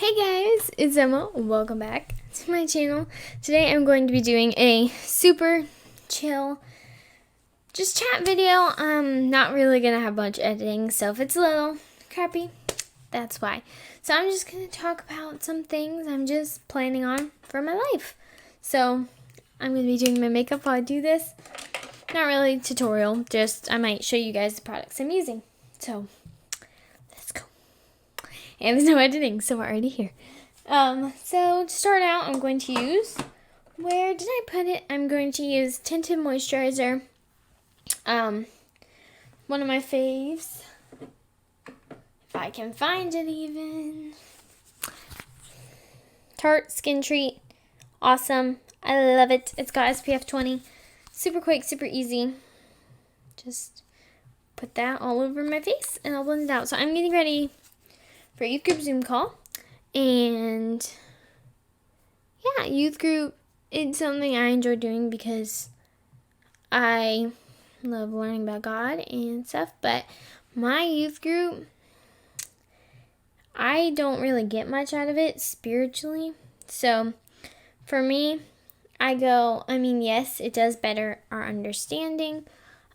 Hey guys, it's Emma. Welcome back to my channel. Today I'm going to be doing a super chill, just chat video. I'm not really going to have much editing, so if it's a little crappy, that's why. So I'm just going to talk about some things I'm just planning on for my life. So I'm going to be doing my makeup while I do this. Not really a tutorial, just I might show you guys the products I'm using. So let's go. And there's no editing, so we're already here. So to start out, I'm going to use, where did I put it? I'm going to use Tinted Moisturizer. One of my faves. If I can find it even. Tarte Skin Treat. Awesome. I love it. It's got SPF 20. Super quick, super easy. Just put that all over my face and I'll blend it out. So I'm getting ready for youth group Zoom call, and yeah, youth group, it's something I enjoy doing because I love learning about God and stuff, but my youth group, I don't really get much out of it spiritually. So for me, yes, it does better our understanding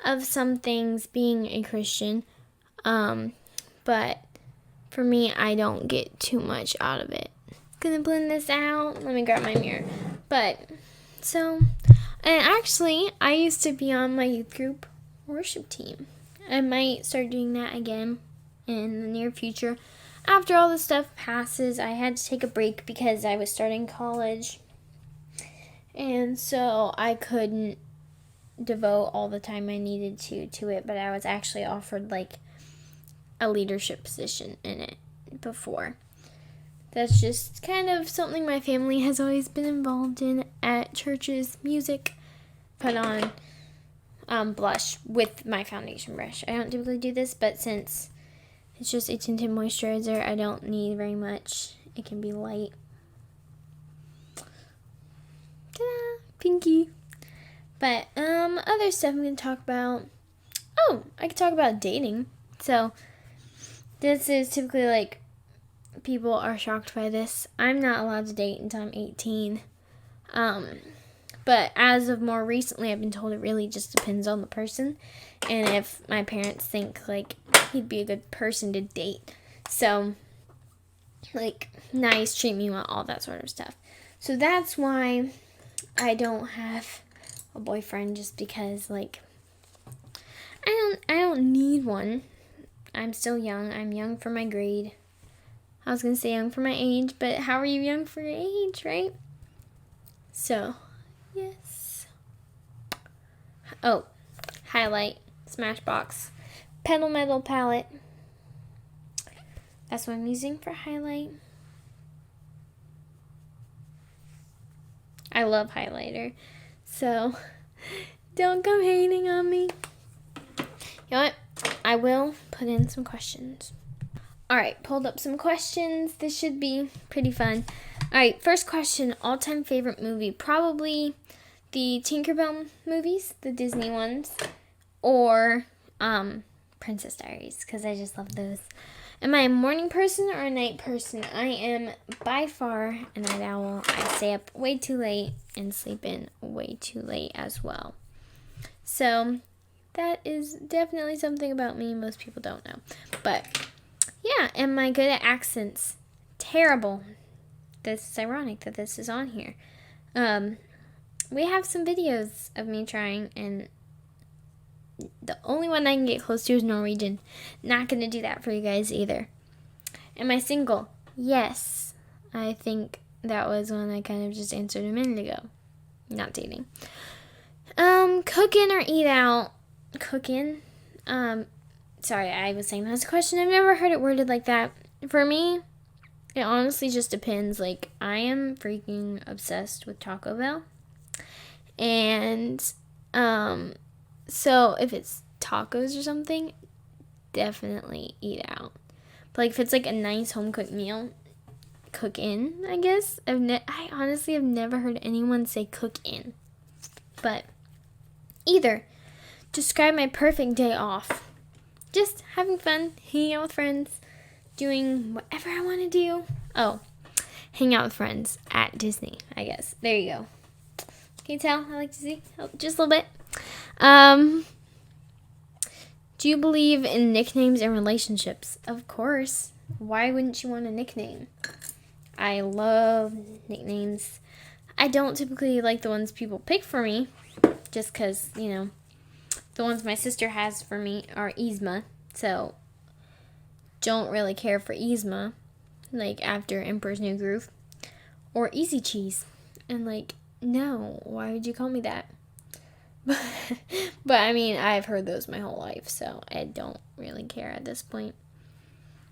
of some things being a Christian, but for me, I don't get too much out of it. Gonna blend this out. Let me grab my mirror. And actually, I used to be on my youth group worship team. I might start doing that again in the near future. After all this stuff passes, I had to take a break because I was starting college. And so I couldn't devote all the time I needed to it, but I was actually offered a leadership position in it before. That's just kind of something my family has always been involved in at churches. Music, put on blush with my foundation brush. I don't typically do this, but since it's just a tinted moisturizer, I don't need very much. It can be light. Ta-da! Pinky. But other stuff I'm going to talk about. Oh, I could talk about dating. So this is typically people are shocked by this. I'm not allowed to date until I'm 18. But as of more recently, I've been told it really just depends on the person. And if my parents think he'd be a good person to date. So nice, treat me well, all that sort of stuff. So that's why I don't have a boyfriend, just because I don't need one. I'm still young. I'm young for my grade. I was going to say young for my age, but how are you young for your age, right? So, yes. Oh, highlight, Smashbox, Petal Metal palette. That's what I'm using for highlight. I love highlighter, so don't come hating on me. You know what? I will put in some questions. Alright, pulled up some questions. This should be pretty fun. Alright, first question, all-time favorite movie. Probably the Tinkerbell movies, the Disney ones, or Princess Diaries, because I just love those. Am I a morning person or a night person? I am by far a night owl. I stay up way too late and sleep in way too late as well. So that is definitely something about me most people don't know. But yeah, am I good at accents? Terrible. This is ironic that this is on here. We have some videos of me trying, and the only one I can get close to is Norwegian. Not going to do that for you guys either. Am I single? Yes. I think that was one I kind of just answered a minute ago. Not dating. Cook in or eat out? Cook in. Sorry, I was saying that's a question. I've never heard it worded like that. For me, it honestly just depends. I am freaking obsessed with Taco Bell. And, so if it's tacos or something, definitely eat out. But if it's a nice home cooked meal, cook in, I guess. I honestly have never heard anyone say cook in. But either. Describe my perfect day off. Just having fun, hanging out with friends, doing whatever I want to do. Oh, hang out with friends at Disney, I guess. There you go. Can you tell I like Disney? Oh, just a little bit. Do you believe in nicknames and relationships? Of course. Why wouldn't you want a nickname? I love nicknames. I don't typically like the ones people pick for me, just because, you know, the ones my sister has for me are Yzma. So, don't really care for Yzma, like after Emperor's New Groove, or Easy Cheese. And like, no, why would you call me that? But I mean, I've heard those my whole life, so I don't really care at this point.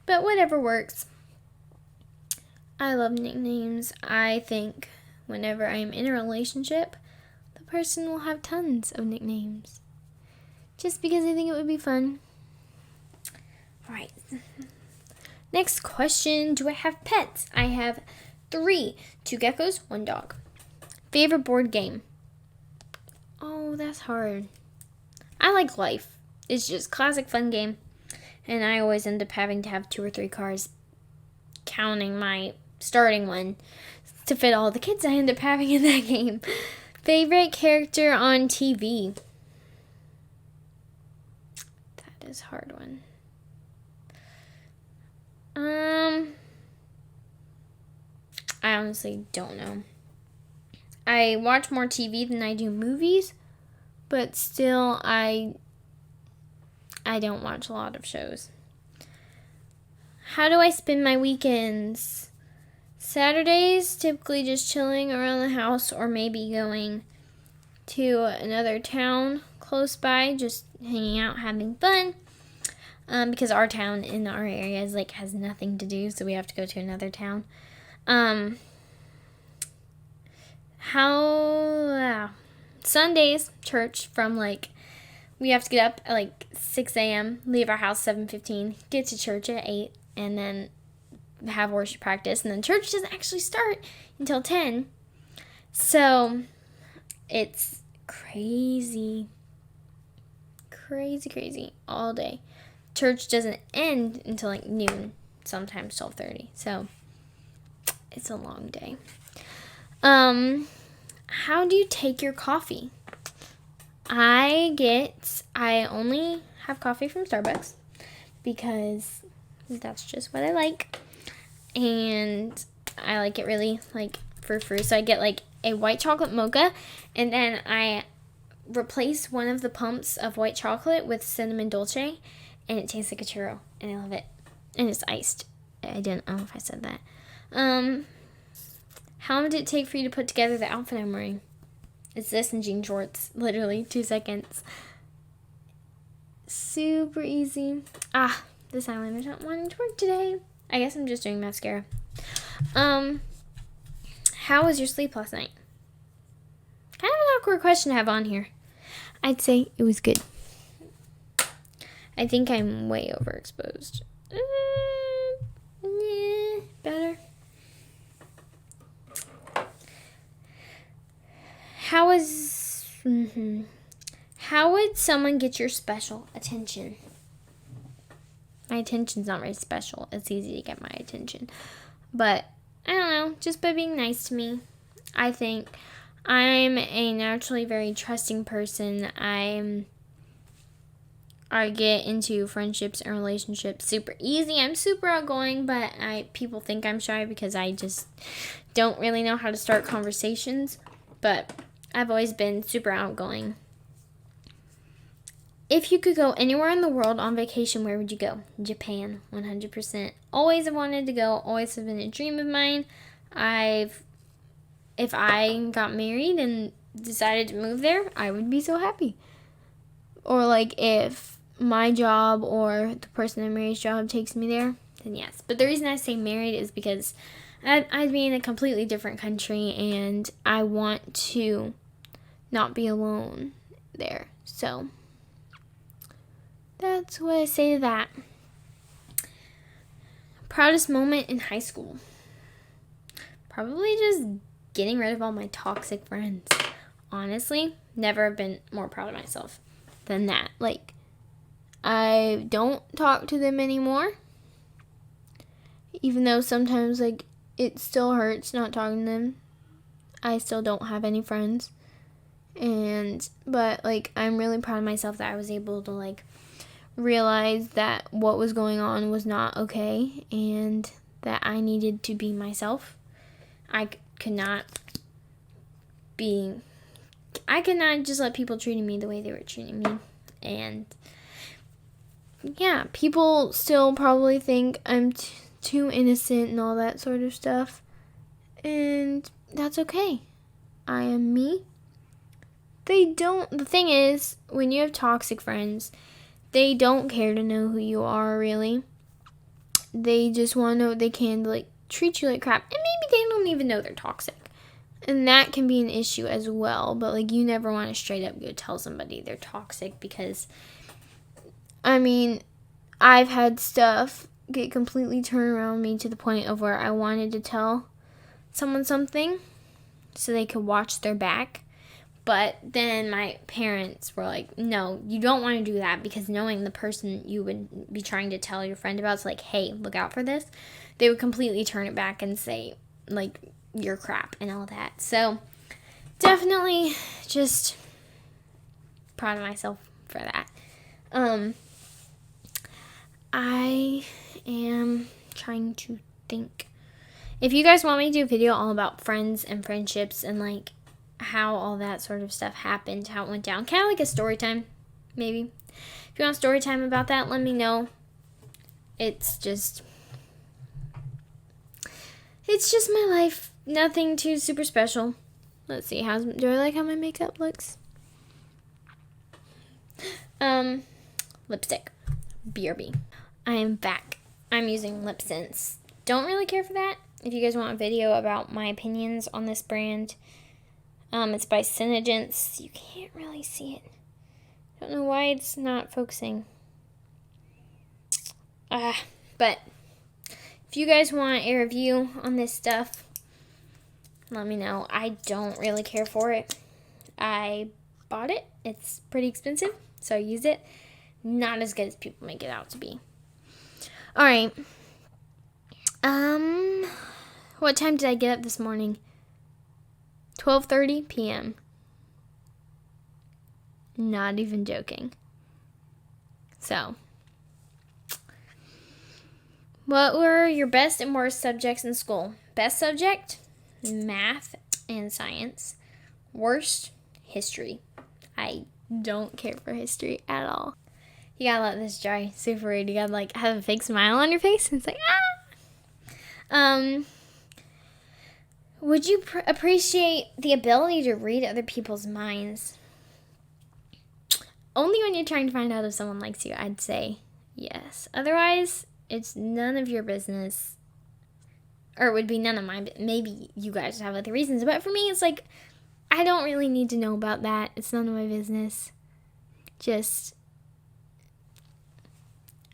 But whatever works. I love nicknames. I think whenever I'm in a relationship, the person will have tons of nicknames. Just because I think it would be fun. Alright. Next question. Do I have pets? I have 3. 2 geckos, 1 dog. Favorite board game? Oh, that's hard. I like Life. It's just classic fun game. And I always end up having to have 2 or 3 cards, counting my starting one, to fit all the kids I end up having in that game. Favorite character on TV? That is a hard one. I honestly don't know. I watch more TV than I do movies, but still I don't watch a lot of shows. How do I spend my weekends? Saturdays, typically just chilling around the house or maybe going to another town close by, just hanging out, having fun. Because our town in our area is like has nothing to do, so we have to go to another town. Sundays, church from like, we have to get up at like 6 a.m., leave our house 7:15, get to church at 8, and then have worship practice. And then church doesn't actually start until 10. So it's crazy all day. Church doesn't end until like noon, sometimes 12:30. So it's a long day. How do you take your coffee? I only have coffee from Starbucks because that's just what I like. And I like it really like frou-frou. So I get like a white chocolate mocha, and then I replace one of the pumps of white chocolate with cinnamon dolce, and it tastes like a churro, and I love it. And it's iced. I don't know if I said that. How long did it take for you to put together the outfit I'm wearing? It's this and jean shorts. Literally 2 seconds. Super easy. This eyeliner's not wanting to work today. I guess I'm just doing mascara. How was your sleep last night? Kind of an awkward question to have on here. I'd say it was good. I think I'm way overexposed. Better. How would someone get your special attention? My attention's not very special. It's easy to get my attention. But, I don't know, just by being nice to me. I think I'm a naturally very trusting person. I get into friendships and relationships super easy. I'm super outgoing, but people think I'm shy because I just don't really know how to start conversations. But I've always been super outgoing. If you could go anywhere in the world on vacation, where would you go? Japan, 100%. Always have wanted to go. Always have been a dream of mine. If I got married and decided to move there, I would be so happy. Or like if my job or the person I married's job takes me there, then yes. But the reason I say married is because I'd be in a completely different country and I want to not be alone there. So that's what I say to that. Proudest moment in high school? Probably just getting rid of all my toxic friends. Honestly, never have been more proud of myself than that. Like, I don't talk to them anymore. Even though sometimes, like, it still hurts not talking to them. I still don't have any friends. But like, I'm really proud of myself that I was able to like realize that what was going on was not okay and that I needed to be myself. I could not just let people treating me the way they were treating me. And yeah, people still probably think I'm too innocent and all that sort of stuff. And that's okay. I am me. The thing is, when you have toxic friends, they don't care to know who you are, really. They just want to know what they can to, like, treat you like crap. And maybe they don't even know they're toxic. And that can be an issue as well. But, like, you never want to straight up go tell somebody they're toxic because, I mean, I've had stuff get completely turned around me to the point of where I wanted to tell someone something so they could watch their back. But then my parents were like, no, you don't want to do that, because knowing the person you would be trying to tell your friend about is like, hey, look out for this, they would completely turn it back and say, like, you're crap and all that. So definitely just proud of myself for that. I am trying to think. If you guys want me to do a video all about friends and friendships and like how all that sort of stuff happened, how it went down, kind of like a story time, maybe. If you want a story time about that, let me know. It's just my life. Nothing too super special. Let's see, do I like how my makeup looks? Lipstick. BRB. I am back. I'm using Lip Sense. Don't really care for that. If you guys want a video about my opinions on this brand, it's by Synagence. You can't really see it. Don't know why it's not focusing. But if you guys want a review on this stuff, let me know. I don't really care for it. I bought it. It's pretty expensive, so I use it. Not as good as people make it out to be. All right. What time did I get up this morning? 12:30 p.m. Not even joking. So, what were your best and worst subjects in school? Best subject? Math and science. Worst? History. I don't care for history at all. You gotta let this dry. Super rude. You gotta like have a fake smile on your face and it's like, ah! Would you appreciate the ability to read other people's minds? Only when you're trying to find out if someone likes you, I'd say yes. Otherwise, it's none of your business. Or it would be none of mine. Maybe you guys have other reasons. But for me, it's like, I don't really need to know about that. It's none of my business. Just,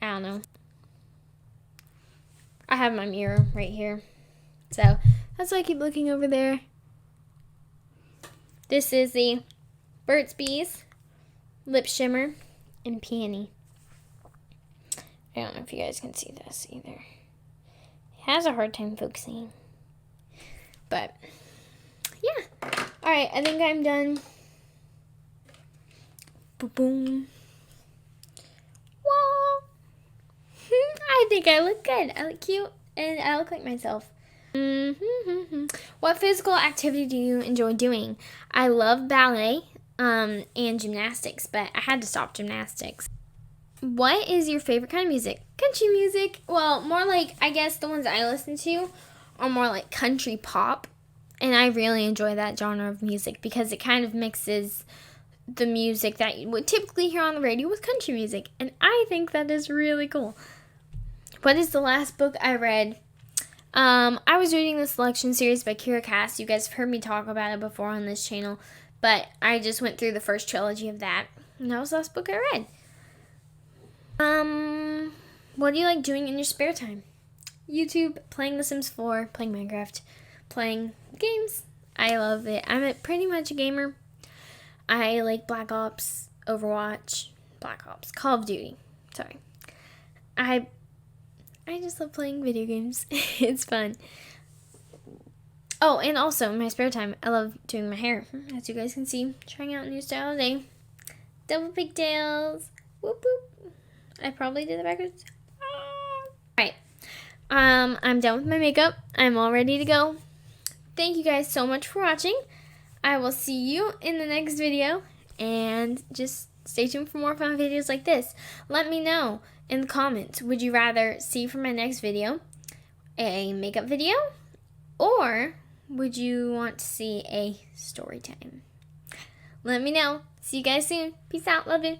I don't know. I have my mirror right here. So, that's why I keep looking over there. This is the Burt's Bees Lip Shimmer in Peony. I don't know if you guys can see this either. It has a hard time focusing. But, yeah. Alright, I think I'm done. Boom. Whoa. I think I look good. I look cute. And I look like myself. What physical activity do you enjoy doing? I love ballet and gymnastics, but I had to stop gymnastics. What is your favorite kind of music? Country music. Well, more like, I guess the ones I listen to are more like country pop. And I really enjoy that genre of music because it kind of mixes the music that you would typically hear on the radio with country music. And I think that is really cool. What is the last book I read? I was reading the Selection series by Kira Cass. You guys have heard me talk about it before on this channel. But I just went through the first trilogy of that. And that was the last book I read. What do you like doing in your spare time? YouTube, playing The Sims 4, playing Minecraft, playing games. I love it. I'm pretty much a gamer. I like Black Ops, Overwatch, Call of Duty. Sorry. I just love playing video games. It's fun. Oh, and also in my spare time, I love doing my hair. As you guys can see, trying out a new style today. Double pigtails. Whoop whoop. I probably did it backwards. Alright. I'm done with my makeup. I'm all ready to go. Thank you guys so much for watching. I will see you in the next video. And just stay tuned for more fun videos like this. Let me know in the comments. Would you rather see for my next video a makeup video? Or would you want to see a story time? Let me know. See you guys soon. Peace out. Love you.